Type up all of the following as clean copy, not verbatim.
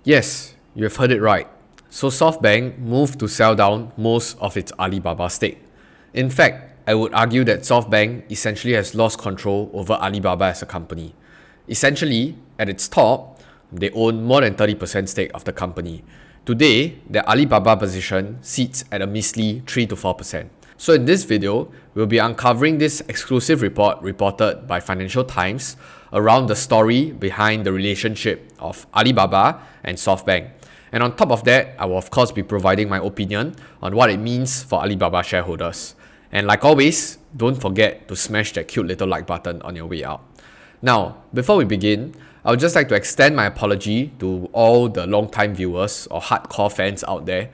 Yes, you have heard it right. So SoftBank moved to sell down most of its Alibaba stake. In fact, I would argue that SoftBank essentially has lost control over Alibaba as a company. Essentially, at its top, they own more than 30% stake of the company. Today, the Alibaba position sits at a measly 3 to 4%. So in this video, we'll be uncovering this exclusive report reported by Financial Times around the story behind the relationship of Alibaba and SoftBank. And on top of that, I will of course be providing my opinion on what it means for Alibaba shareholders. And like always, don't forget to smash that cute little like button on your way out. Now, before we begin, I would just like to extend my apology to all the long-time viewers or hardcore fans out there.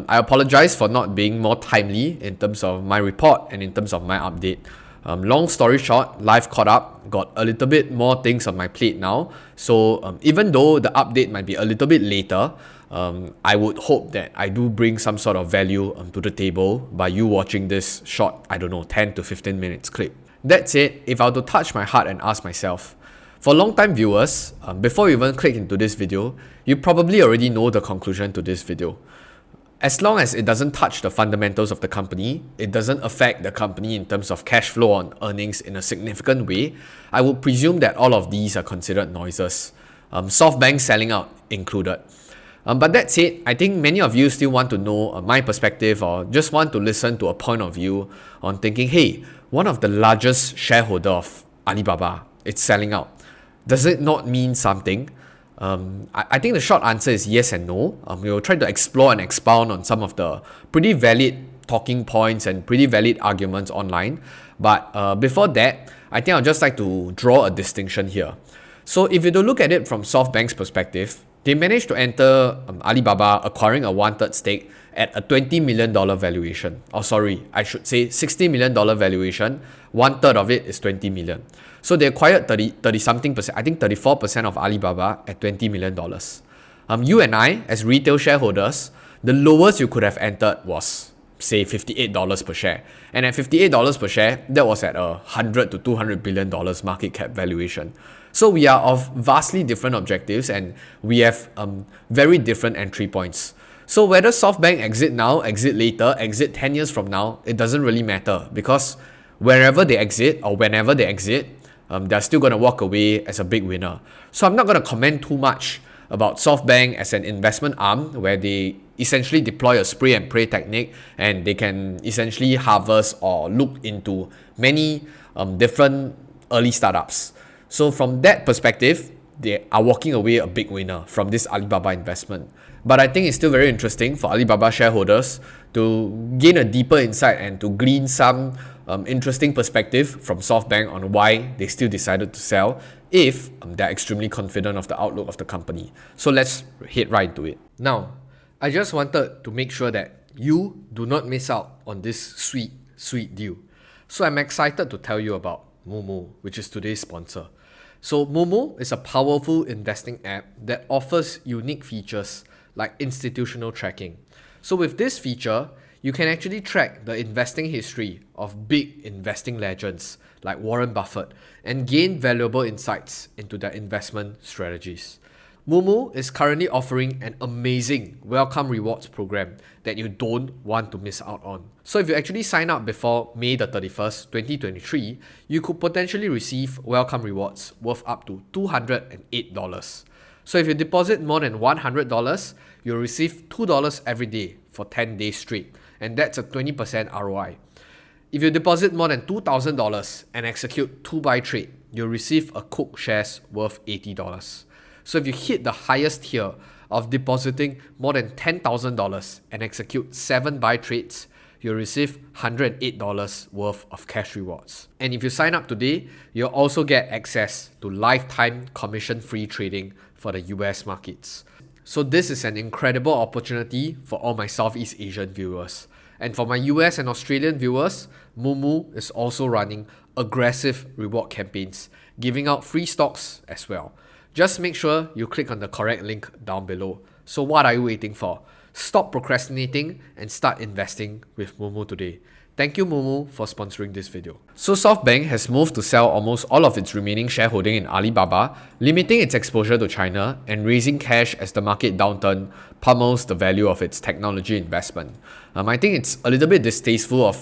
I apologize for not being more timely in terms of my report and in terms of my update. Long story short, life caught up, got a little bit more things on my plate now. So even though the update might be a little bit later, I would hope that I do bring some sort of value to the table by you watching this short, 10 to 15 minutes clip. That said, if I were to touch my heart and ask myself, for long-time viewers, before you even click into this video, you probably already know the conclusion to this video. As long as it doesn't touch the fundamentals of the company, it doesn't affect the company in terms of cash flow or earnings in a significant way, I would presume that all of these are considered noises, SoftBank selling out included. But that said, I think many of you still want to know my perspective or just want to listen to a point of view on thinking, hey, one of the largest shareholder of Alibaba, it's selling out. Does it not mean something? I think the short answer is yes and no. We will try to explore and expound on some of the pretty valid talking points and pretty valid arguments online. But before that, I think I'd just like to draw a distinction here. So if you do look at it from SoftBank's perspective, they managed to enter Alibaba acquiring a 1/3 stake at a $20 million valuation. Oh, sorry, I should say $60 million valuation. 1/3 of it is $20 million. So they acquired 30 something percent, I think 34% of Alibaba at $20 million. You and I, as retail shareholders, the lowest you could have entered was, say, $58 per share. And at $58 per share, that was at a $100 to $200 billion market cap valuation. So we are of vastly different objectives and we have very different entry points. So whether SoftBank exit now, exit later, exit 10 years from now, it doesn't really matter because wherever they exit or whenever they exit, they're still going to walk away as a big winner. So I'm not going to comment too much about SoftBank as an investment arm where they essentially deploy a spray and pray technique and they can essentially harvest or look into many different early startups. So from that perspective, they are walking away a big winner from this Alibaba investment. But I think it's still very interesting for Alibaba shareholders to gain a deeper insight and to glean some interesting perspective from SoftBank on why they still decided to sell if they're extremely confident of the outlook of the company. So let's head right into it. Now, I just wanted to make sure that you do not miss out on this sweet deal. So I'm excited to tell you about Momo, which is today's sponsor. So Momo is a powerful investing app that offers unique features like institutional tracking. So with this feature, you can actually track the investing history of big investing legends like Warren Buffett and gain valuable insights into their investment strategies. Momo is currently offering an amazing welcome rewards program that you don't want to miss out on. So if you actually sign up before May the 31st, 2023, you could potentially receive welcome rewards worth up to $208. So if you deposit more than $100, you'll receive $2 every day for 10 days straight, and that's a 20% ROI. If you deposit more than $2,000 and execute 2-buy trade, you'll receive a Cook shares worth $80. So if you hit the highest tier of depositing more than $10,000 and execute 7-buy trades, you'll receive $108 worth of cash rewards. And if you sign up today, you'll also get access to lifetime commission-free trading for the US markets. So this is an incredible opportunity for all my Southeast Asian viewers. And for my US and Australian viewers, Momo is also running aggressive reward campaigns, giving out free stocks as well. Just make sure you click on the correct link down below. So what are you waiting for? Stop procrastinating and start investing with Momo today. Thank you Momo for sponsoring this video. So SoftBank has moved to sell almost all of its remaining shareholding in Alibaba, limiting its exposure to China and raising cash as the market downturn pummels the value of its technology investment. I think it's a little bit distasteful of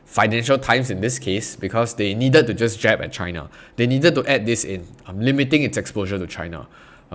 Financial Times in this case because they needed to just jab at China. They needed to add this in, limiting its exposure to China.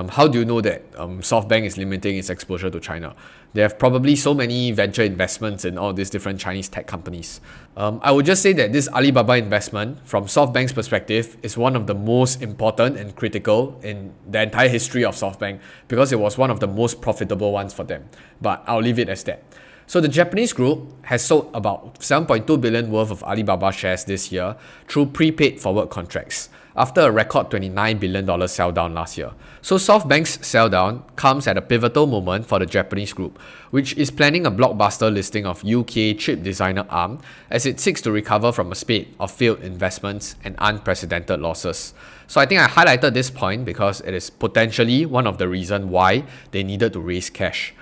How do you know that SoftBank is limiting its exposure to China? They have probably so many venture investments in all these different Chinese tech companies. I would just say that this Alibaba investment, from SoftBank's perspective, is one of the most important and critical in the entire history of SoftBank because it was one of the most profitable ones for them. But I'll leave it as that. So the Japanese group has sold about 7.2 billion worth of Alibaba shares this year through prepaid forward contracts, after a record $29 billion sell down last year. So SoftBank's sell down comes at a pivotal moment for the Japanese group, which is planning a blockbuster listing of UK chip designer ARM as it seeks to recover from a spate of failed investments and unprecedented losses. So I think I highlighted this point because it is potentially one of the reasons why they needed to raise cash.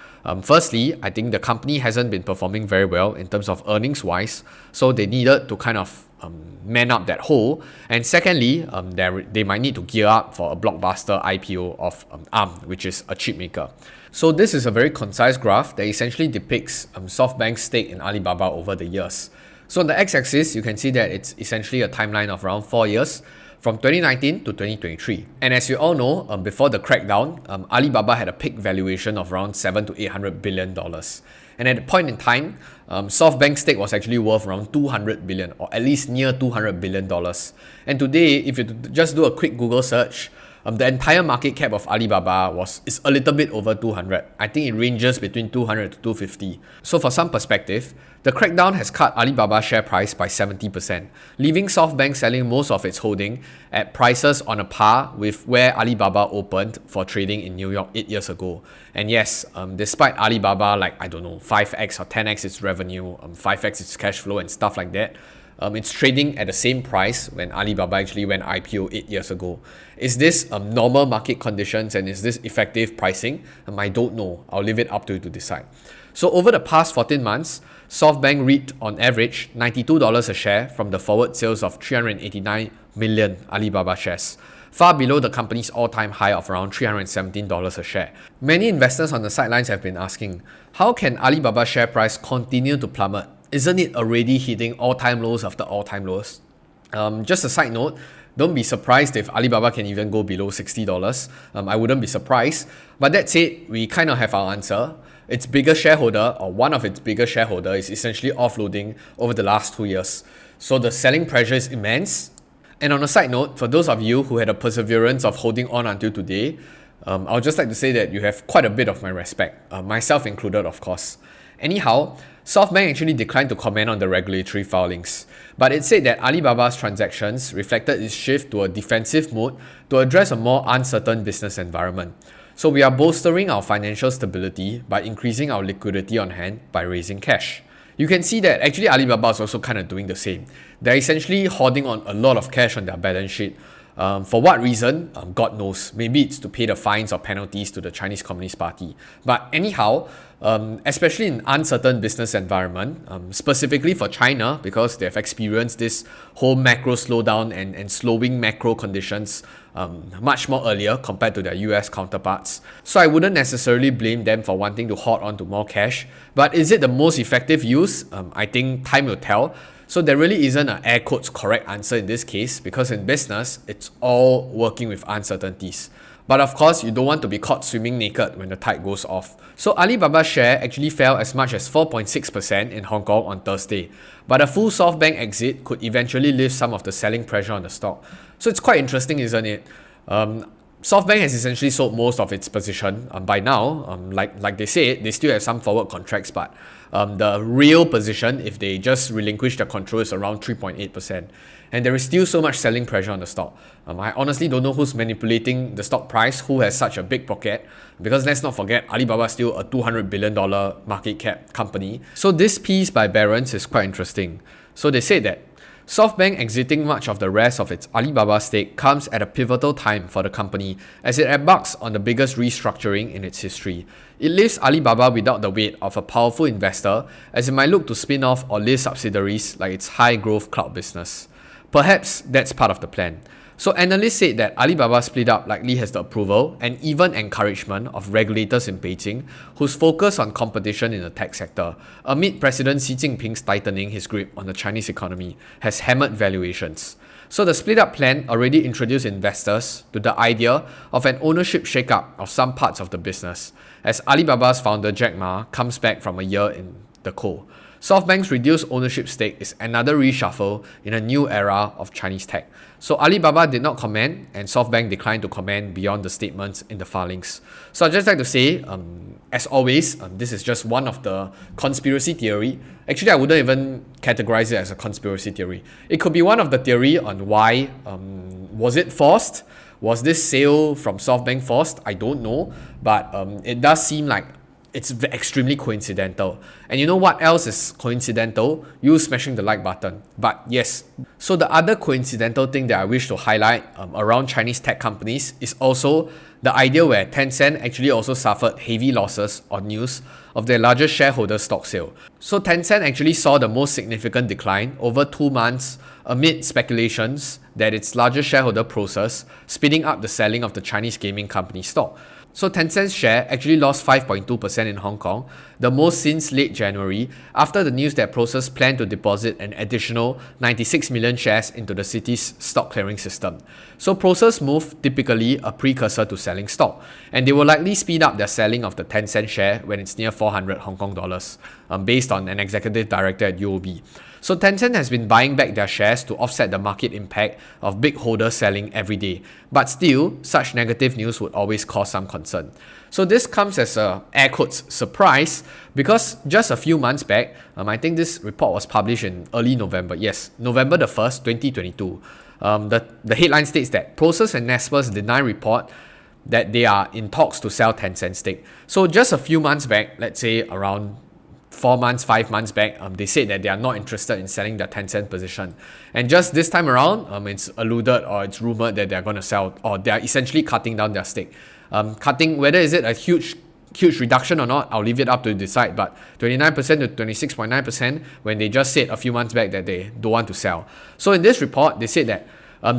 Firstly, I think the company hasn't been performing very well in terms of earnings wise, so they needed to kind of man up that hole. And secondly, they might need to gear up for a blockbuster IPO of ARM, which is a chip maker. So this is a very concise graph that essentially depicts SoftBank's stake in Alibaba over the years. So on the x-axis, you can see that it's essentially a timeline of around 4 years, from 2019 to 2023. And as you all know, before the crackdown, Alibaba had a peak valuation of around $700 to $800 billion. And at the point in time, SoftBank's stake was actually worth around $200 billion, or at least near $200 billion. And today, if you just do a quick Google search, the entire market cap of Alibaba is a little bit over 200. I think it ranges between 200 to 250. So for some perspective, the crackdown has cut Alibaba's share price by 70%, leaving SoftBank selling most of its holding at prices on a par with where Alibaba opened for trading in New York 8 years ago. And yes, despite Alibaba 5x or 10x its revenue, 5x its cash flow and stuff like that, it's trading at the same price when Alibaba actually went IPO 8 years ago. Is this normal market conditions and is this effective pricing? I don't know. I'll leave it up to you to decide. So over the past 14 months, SoftBank reaped on average $92 a share from the forward sales of 389 million Alibaba shares, far below the company's all-time high of around $317 a share. Many investors on the sidelines have been asking, how can Alibaba share price continue to plummet? Isn't it already hitting all-time lows after all-time lows? Just a side note, don't be surprised if Alibaba can even go below $60. I wouldn't be surprised. But that said, we kind of have our answer. Its biggest shareholder, or one of its biggest shareholders, is essentially offloading over the last 2 years. So the selling pressure is immense. And on a side note, for those of you who had a perseverance of holding on until today, I would just like to say that you have quite a bit of my respect, myself included, of course. Anyhow, SoftBank actually declined to comment on the regulatory filings, but it said that Alibaba's transactions reflected its shift to a defensive mode to address a more uncertain business environment. So we are bolstering our financial stability by increasing our liquidity on hand by raising cash. You can see that actually Alibaba is also kind of doing the same. They're essentially hoarding on a lot of cash on their balance sheet. For what reason? God knows. Maybe it's to pay the fines or penalties to the Chinese Communist Party. But anyhow, especially in uncertain business environment, specifically for China, because they've experienced this whole macro slowdown and slowing macro conditions much more earlier compared to their US counterparts. So I wouldn't necessarily blame them for wanting to hoard onto more cash. But is it the most effective use? I think time will tell. So there really isn't an air quotes correct answer in this case, because in business, it's all working with uncertainties. But of course, you don't want to be caught swimming naked when the tide goes off. So Alibaba's share actually fell as much as 4.6% in Hong Kong on Thursday. But a full SoftBank exit could eventually lift some of the selling pressure on the stock. So it's quite interesting, isn't it? SoftBank has essentially sold most of its position by now. Like they said, they still have some forward contracts, but the real position, if they just relinquish the control, is around 3.8%. And there is still so much selling pressure on the stock. I honestly don't know who's manipulating the stock price, who has such a big pocket, because let's not forget, Alibaba is still a $200 billion market cap company. So this piece by Barron's is quite interesting. So they say that SoftBank exiting much of the rest of its Alibaba stake comes at a pivotal time for the company as it embarks on the biggest restructuring in its history. It leaves Alibaba without the weight of a powerful investor as it might look to spin off or list subsidiaries like its high-growth cloud business. Perhaps that's part of the plan. So analysts said that Alibaba split up likely has the approval and even encouragement of regulators in Beijing whose focus on competition in the tech sector, amid President Xi Jinping's tightening his grip on the Chinese economy, has hammered valuations. So the split up plan already introduced investors to the idea of an ownership shakeup of some parts of the business, as Alibaba's founder Jack Ma comes back from a year in the cold. SoftBank's reduced ownership stake is another reshuffle in a new era of Chinese tech. So Alibaba did not comment and SoftBank declined to comment beyond the statements in the filings. So I'd just like to say, as always, this is just one of the conspiracy theory. Actually, I wouldn't even categorize it as a conspiracy theory. It could be one of the theory on why, was it forced? Was this sale from SoftBank forced? I don't know, but it does seem like it's extremely coincidental. And you know what else is coincidental? You smashing the like button. But yes, so the other coincidental thing that I wish to highlight around Chinese tech companies is also the idea where Tencent actually also suffered heavy losses on news of their largest shareholder stock sale. So Tencent actually saw the most significant decline over 2 months amid speculations that its largest shareholder Prosus speeding up the selling of the Chinese gaming company stock. So Tencent's share actually lost 5.2% in Hong Kong, the most since late January, after the news that Prosus planned to deposit an additional 96 million shares into the city's stock clearing system. So Prosus move typically a precursor to selling stock, and they will likely speed up their selling of the Tencent share when it's near 400 Hong Kong dollars, based on an executive director at UOB. So Tencent has been buying back their shares to offset the market impact of big holders selling every day. But still, such negative news would always cause some concern. So this comes as a air quotes surprise because just a few months back, I think this report was published in early November. Yes, November the 1st, 2022. The headline states that Prosus and Naspers deny report that they are in talks to sell Tencent stake. So just a few months back, let's say around 4 months, 5 months back, they said that they are not interested in selling their Tencent position. And just this time around, it's alluded or it's rumored that they're going to sell, or they're essentially cutting down their stake. Cutting, whether is it a huge reduction or not, I'll leave it up to decide, but 29% to 26.9% when they just said a few months back that they don't want to sell. So in this report, they said that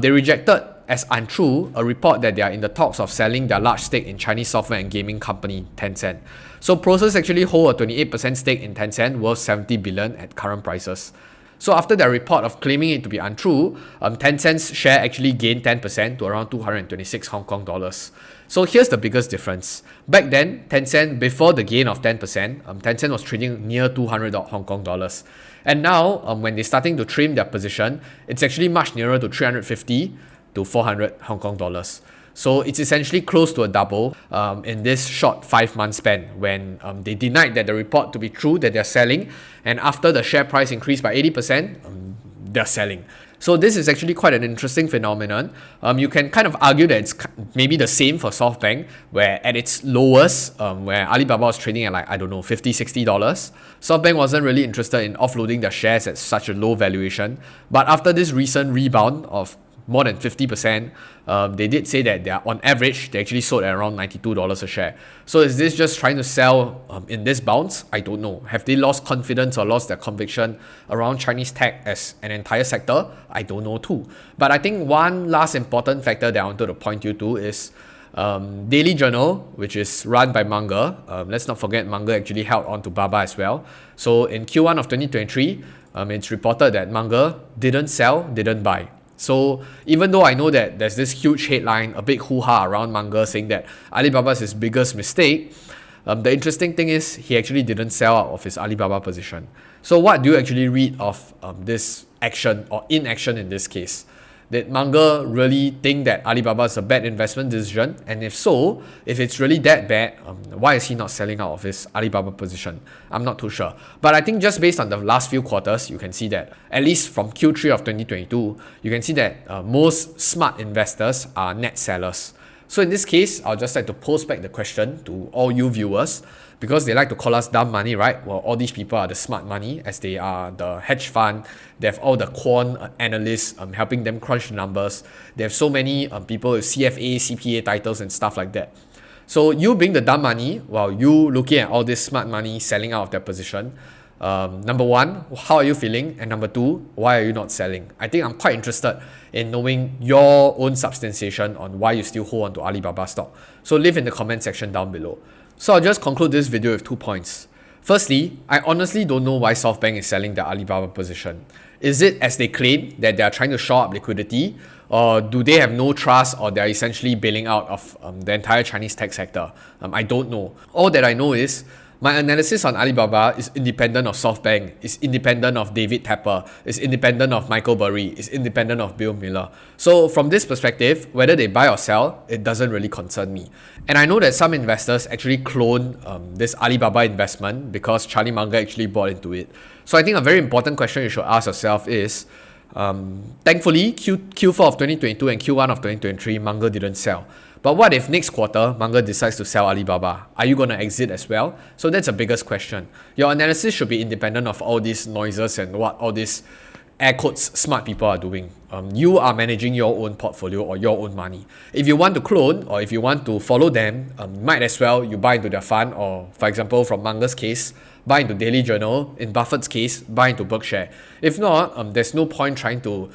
they rejected as untrue a report that they are in the talks of selling their large stake in Chinese software and gaming company Tencent. So Prosus actually hold a 28% stake in Tencent worth 70 billion at current prices. So after their report of claiming it to be untrue, Tencent's share actually gained 10% to around 226 Hong Kong dollars. So here's the biggest difference. Back then, Tencent, before the gain of 10%, Tencent was trading near 200 Hong Kong dollars. And now, when they're starting to trim their position, it's actually much nearer to 350 to 400 Hong Kong dollars. So it's essentially close to a double in this short 5-month span when they denied that the report to be true that they're selling, and after the share price increased by 80%, they're selling. So this is actually quite an interesting phenomenon. You can kind of argue that it's maybe the same for SoftBank, where at its lowest, where Alibaba was trading at like, I don't know, $50, $60, SoftBank wasn't really interested in offloading their shares at such a low valuation. But after this recent rebound of more than 50%, they did say that they are, on average, they actually sold at around $92 a share. So is this just trying to sell in this bounce? I don't know. Have they lost confidence or lost their conviction around Chinese tech as an entire sector? I don't know too. But I think one last important factor that I wanted to point you to is Daily Journal, which is run by Munger. Let's not forget Munger actually held on to Baba as well. So in Q1 of 2023, it's reported that Munger didn't sell, didn't buy. So even though I know that there's this huge headline, a big hoo-ha around Munger saying that Alibaba is his biggest mistake, the interesting thing is he actually didn't sell out of his Alibaba position. So what do you actually read of this action or inaction in this case? Did Munger really think that Alibaba is a bad investment decision? And if so, if it's really that bad, why is he not selling out of his Alibaba position? I'm not too sure. But I think just based on the last few quarters, you can see that, at least from Q3 of 2022, you can see that most smart investors are net sellers. So in this case, I'll just like to post back the question to all you viewers, because they like to call us dumb money, right? Well, all these people are the smart money, as they are the hedge fund. They have all the quant analysts helping them crunch the numbers. They have so many people with CFA, CPA titles and stuff like that. So you being the dumb money, while you looking at all this smart money selling out of their position, number one, how are you feeling? And number two, why are you not selling? I think I'm quite interested in knowing your own substantiation on why you still hold on to Alibaba stock. So leave in the comment section down below. So I'll just conclude this video with 2 points. Firstly, I honestly don't know why SoftBank is selling their Alibaba position. Is it as they claim that they are trying to shore up liquidity, or do they have no trust, or they are essentially bailing out of the entire Chinese tech sector? I don't know. All that I know is my analysis on Alibaba is independent of SoftBank, is independent of David Tepper, is independent of Michael Burry, is independent of Bill Miller. So from this perspective, whether they buy or sell, it doesn't really concern me. And I know that some investors actually clone this Alibaba investment because Charlie Munger actually bought into it. So I think a very important question you should ask yourself is, thankfully Q4 of 2022 and Q1 of 2023, Munger didn't sell. But what if next quarter, Munger decides to sell Alibaba? Are you going to exit as well? So that's the biggest question. Your analysis should be independent of all these noises and what all these air quotes smart people are doing. You are managing your own portfolio or your own money. If you want to clone or if you want to follow them, might as well you buy into their fund, or for example from Munger's case, buy into Daily Journal. In Buffett's case, buy into Berkshire. If not, there's no point trying to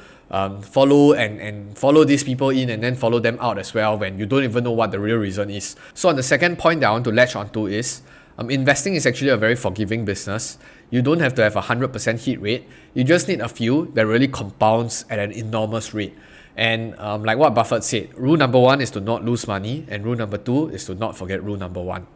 follow and follow these people in and then follow them out as well when you don't even know what the real reason is. So on the second point that I want to latch onto is, investing is actually a very forgiving business. You don't have to have a 100% hit rate. You just need a few that really compounds at an enormous rate. And like what Buffett said, rule number one is to not lose money, and rule number two is to not forget rule number one.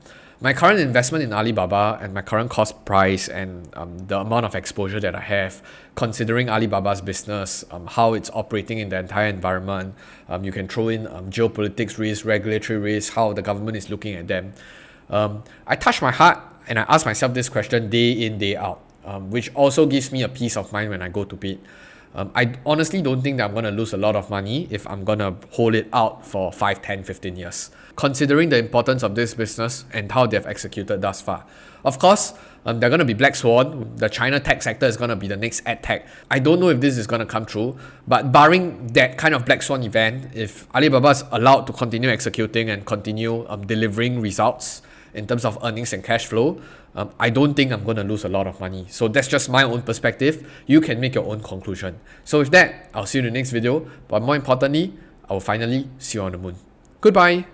My current investment in Alibaba and my current cost price and the amount of exposure that I have, considering Alibaba's business, how it's operating in the entire environment, you can throw in geopolitics risk, regulatory risk, how the government is looking at them. I touch my heart and I ask myself this question day in, day out, which also gives me a peace of mind when I go to bed. I honestly don't think that I'm going to lose a lot of money if I'm going to hold it out for 5, 10, 15 years, considering the importance of this business and how they've executed thus far. Of course, they're going to be black swan. The China tech sector is going to be the next ad tech. I don't know if this is going to come true, but barring that kind of black swan event, if Alibaba is allowed to continue executing and continue delivering results in terms of earnings and cash flow, I don't think I'm going to lose a lot of money. So that's just my own perspective. You can make your own conclusion. So with that, I'll see you in the next video. But more importantly, I will finally see you on the moon. Goodbye.